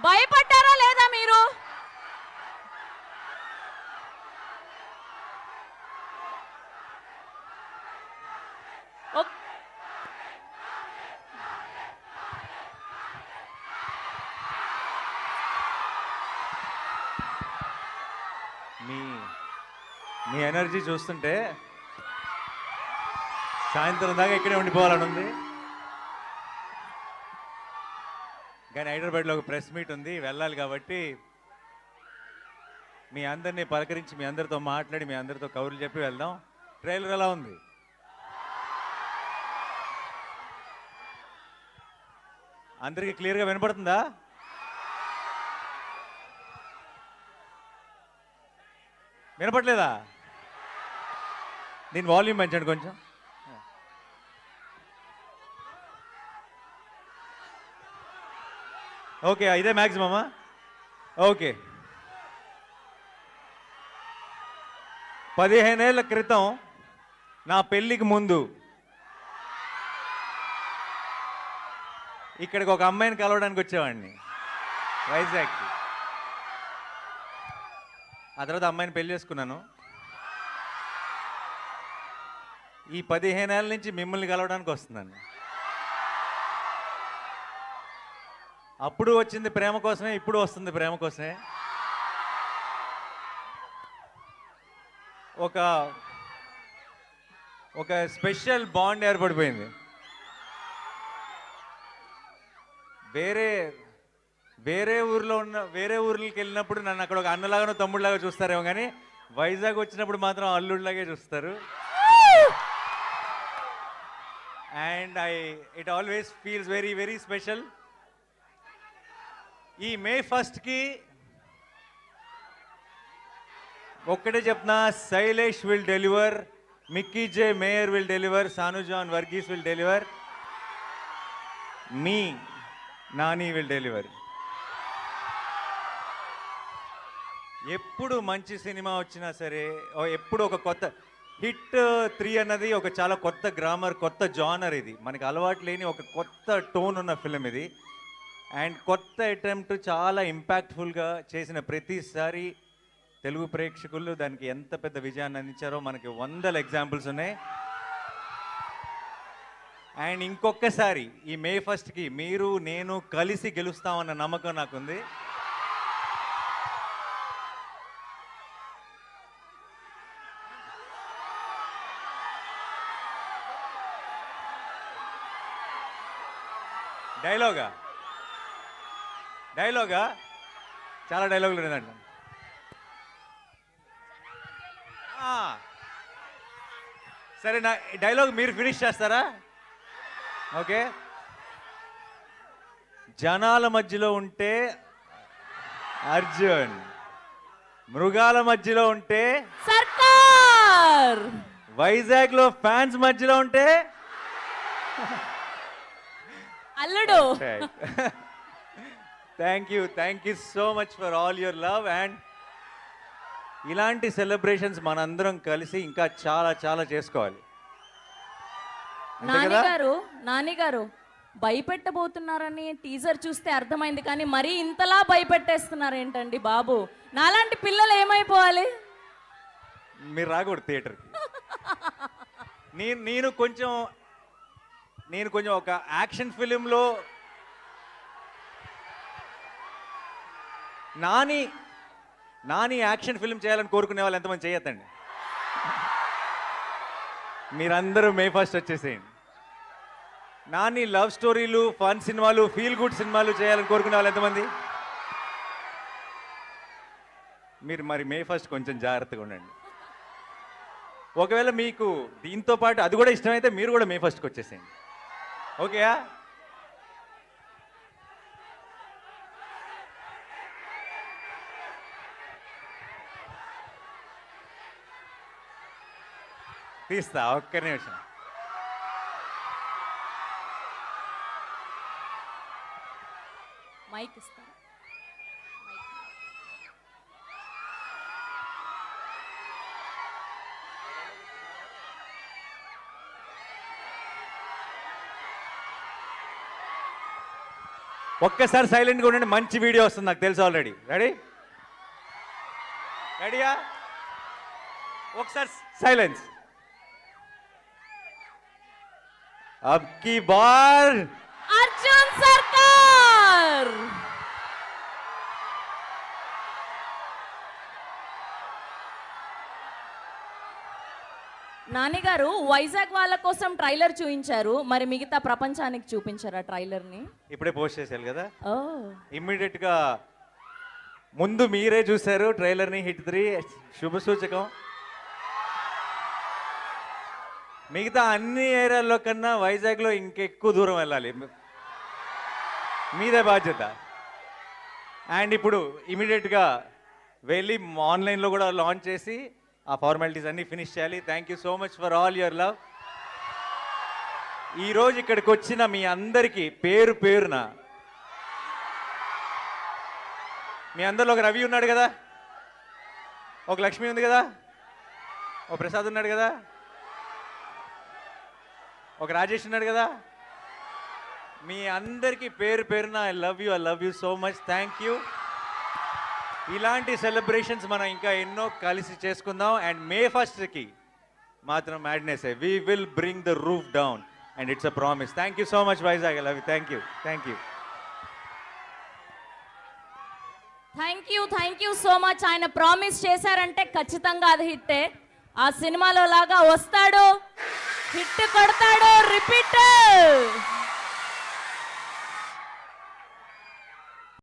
భయపడ్డారా లేదా మీరు? మీ మీ ఎనర్జీ చూస్తుంటే సాయంత్రం దాకా ఇక్కడే ఉండిపోవాలని ఉంది. కానీ హైదరాబాద్లో ఒక ప్రెస్ మీట్ ఉంది, వెళ్ళాలి. కాబట్టి మీ అందరినీ పలకరించి మీ అందరితో మాట్లాడి మీ అందరితో కబుర్లు చెప్పి వెళ్దాం. ట్రైలర్ ఎలా ఉంది? అందరికీ క్లియర్గా వినపడుతుందా? వినపట్లేదా? దీని వాల్యూమ్ పెంచండి కొంచెం. ఓకే, ఇదే మ్యాక్సిమమా? ఓకే. 15 ఏళ్ల క్రితం నా పెళ్ళికి ముందు ఇక్కడికి ఒక అమ్మాయిని కలవడానికి వచ్చేవాడిని, వైజాగ్కి. ఆ తర్వాత అమ్మాయిని పెళ్లి చేసుకున్నాను. ఈ 15 ఏళ్ళ నుంచి మిమ్మల్ని కలవడానికి వస్తున్నాను. అప్పుడు వచ్చింది ప్రేమ కోసమే, ఇప్పుడు వస్తుంది ప్రేమ కోసమే. ఒక స్పెషల్ బాండ్ ఏర్పడిపోయింది. వేరే ఊర్లకి వెళ్ళినప్పుడు నన్ను అక్కడ ఒక అన్నలాగానో తమ్ముళ్ళలాగా చూస్తారేమో, కానీ వైజాగ్ వచ్చినప్పుడు మాత్రం అల్లుడిలాగే చూస్తారు. And it always feels very very special. ఈ మే 1కి ఒక్కటే చెప్తున్నా, Shailesh will deliver, Mickey J Meyer will deliver, Sanu John Varghese will deliver, మీ నాని విల్ డెలివర్. ఎప్పుడు మంచి సినిమా వచ్చినా సరే, ఎప్పుడు ఒక కొత్త హిట్ 3 అన్నది ఒక చాలా కొత్త గ్రామర్, కొత్త జానర్. ఇది మనకి అలవాటు లేని ఒక కొత్త టోన్ ఉన్న ఫిలిం ఇది. అండ్ కొత్త అటెంప్ట్, చాలా ఇంపాక్ట్ఫుల్గా చేసిన ప్రతిసారి తెలుగు ప్రేక్షకులు దానికి ఎంత పెద్ద విజయాన్ని అందించారో మనకి 100 ఎగ్జాంపుల్స్ ఉన్నాయి. అండ్ ఇంకొకసారి ఈ మే 1కి మీరు నేను కలిసి గెలుస్తామన్న నమ్మకం నాకుంది. డైలాగా చాలా డైలాగులు లేదండి. సరే, నా డైలాగ్ మీరు ఫినిష్ చేస్తారా? ఓకే. జనాల మధ్యలో ఉంటే అర్జున్, మృగాల మధ్యలో ఉంటే సర్కార్, వైజాగ్లో ఫ్యాన్స్ మధ్యలో ఉంటే అల్లుడు. Thank you so much for all your love. And ఇలాంటి సెలబ్రేషన్స్ మనందరం కలిసి ఇంకా చాలా చాలా చేసుకోవాలి. నానిగారు భయపెట్టబోతున్నారని టీజర్ చూస్తే అర్థమైంది, కానీ మరీ ఇంతలా భయపెట్టేస్తున్నారు ఏంటండి బాబు? నాలాంటి పిల్లలు ఏమైపోవాలి? మీరు రాకూడదు థియేటర్కి. నేను కొంచెం ఒక యాక్షన్ ఫిలింలో నాని యాక్షన్ ఫిల్మ్ చేయాలని కోరుకునే వాళ్ళు ఎంతమంది చేయొద్దండి. మీరందరూ మే 1 వచ్చేసేయండి. నాని లవ్ స్టోరీలు, ఫన్ సినిమాలు, ఫీల్ గుడ్ సినిమాలు చేయాలని కోరుకునే వాళ్ళు ఎంతమంది? మీరు మరి మే 1 కొంచెం జాగ్రత్తగా ఉండండి. ఒకవేళ మీకు దీంతో పాటు అది కూడా ఇష్టమైతే మీరు కూడా మే 1కి వచ్చేసేయండి. ఓకేయా? తీస్తా, ఒక్క నిమిషం. మైక్ ఇస్తా. ఒక్కసారి సైలెంట్గా ఉండండి, మంచి వీడియో వస్తుంది నాకు తెలుసు ఆల్రెడీ. రెడీయా? ఒకసారి సైలెన్స్. అబ్ కీ బార్ అర్జున్ సర్కార్. నాన్నగారు వైజాగ్ వాళ్ళ కోసం ట్రైలర్ చూపించారు, మరి మిగతా ప్రపంచానికి చూపించారా ట్రైలర్ ని? ఇప్పుడే పోస్ట్ చేశారు కదా, ఓ ఇమ్మీడియట్ గా ముందు మీరే చూశారు ట్రైలర్ ని. హిట్ 3 శుభ సూచకం. మిగతా అన్ని ఏరియాల్లో కన్నా వైజాగ్ లో ఇంకెక్కువ దూరం వెళ్ళాలి, మీదే బాధ్యత. అండ్ ఇప్పుడు ఇమీడియట్ గా వెళ్ళి ఆన్లైన్ లో కూడా లాంచ్ చేసి ఆ ఫార్మాలిటీస్ అన్ని ఫినిష్ చేయాలి. Thank you so much for all your love. ఈరోజు ఇక్కడికి వచ్చిన మీ అందరికీ పేరు పేరున, మీ అందరిలో ఒక రవి ఉన్నాడు కదా, ఒక లక్ష్మి ఉంది కదా, ఒక ప్రసాద్ ఉన్నాడు కదా, ఒక రాజేష్ ఉన్నాడు కదా, మీ అందరికీ పేరు పేరున I love you so much. Thank you. ఇలాంటి సెలబ్రేషన్స్ మనం ఇంకా ఎన్నో కలిసి చేసుకుందాం. అండ్ May 1st మాత్రం madness, we will bring the roof down and it's a promise. Thank you so much Vizag. I love you. Thank you. Thank you so much. ఆయన promise చేశారంటే ఖచ్చితంగా అది హిట్టే. ఆ సినిమాలో లాగా వస్తాడు, హిట్ కొడతాడు, రిపీట్.